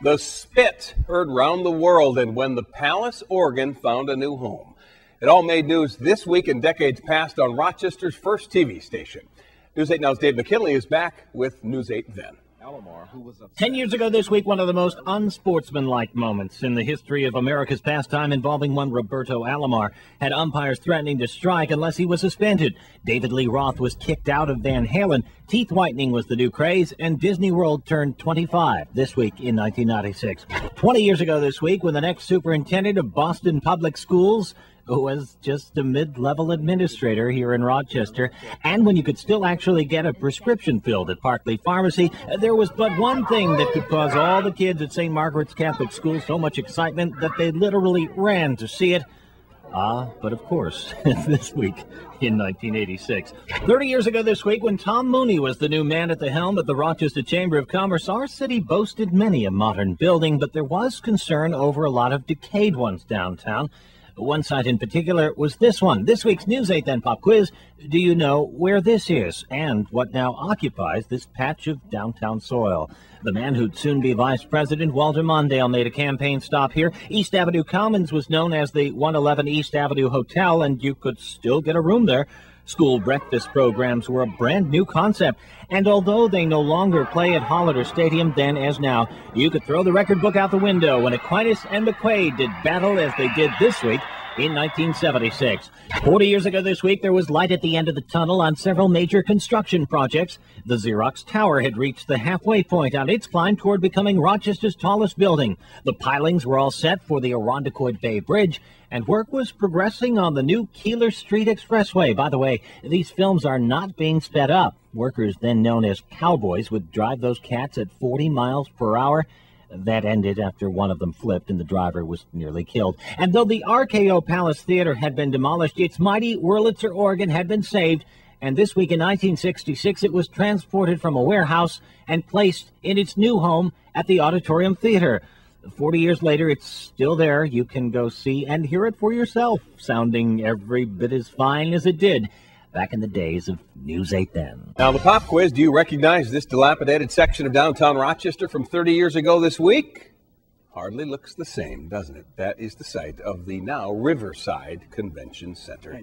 The spit heard round the world, and when the Palace organ found a new home. It all made news this week and decades past on Rochester's first TV station. News 8 Now's Dave McKinley is back with News 8 Then. 10 years ago this week, one of the most unsportsmanlike moments in the history of America's pastime involving one Roberto Alomar had umpires threatening to strike unless he was suspended. David Lee Roth was kicked out of Van Halen, teeth whitening was the new craze, and Disney World turned 25 this week in 1996. 20 years ago this week, when the next superintendent of Boston Public Schools was just a mid-level administrator here in Rochester, and when you could still actually get a prescription filled at Parkley Pharmacy, there was but one thing that could cause all the kids at St. Margaret's Catholic School so much excitement that they literally ran to see it. But of course, this week in 1986. 30 years ago this week, when Tom Mooney was the new man at the helm at the Rochester Chamber of Commerce, our city boasted many a modern building, but there was concern over a lot of decayed ones downtown. One site in particular was this one. This week's News 8 Then Pop Quiz. Do you know where this is and what now occupies this patch of downtown soil? The man who'd soon be vice president, Walter Mondale, made a campaign stop here. East Avenue Commons was known as the 111 East Avenue Hotel, and you could still get a room there. School breakfast programs were a brand new concept, and although they no longer play at Hollander Stadium then as now, you could throw the record book out the window when Aquinas and McQuaid did battle as they did this week in 1976. 40 years ago this week, there was light at the end of the tunnel on several major construction projects. The Xerox Tower had reached the halfway point on its climb toward becoming Rochester's tallest building. The pilings were all set for the Irondequoit Bay Bridge, and work was progressing on the new Keeler Street Expressway. By the way, these films are not being sped up. Workers, then known as cowboys, would drive those cats at 40 miles per hour. That ended after one of them flipped and the driver was nearly killed. And though the RKO Palace Theater had been demolished, its mighty Wurlitzer organ had been saved, and this week in 1966 it was transported from a warehouse and placed in its new home at the Auditorium Theater. 40 years later, it's still there. You can go see and hear it for yourself, sounding every bit as fine as it did back in the days of News 8 Then. Now, the pop quiz, do you recognize this dilapidated section of downtown Rochester from 30 years ago this week? Hardly looks the same, doesn't it? That is the site of the now Riverside Convention Center.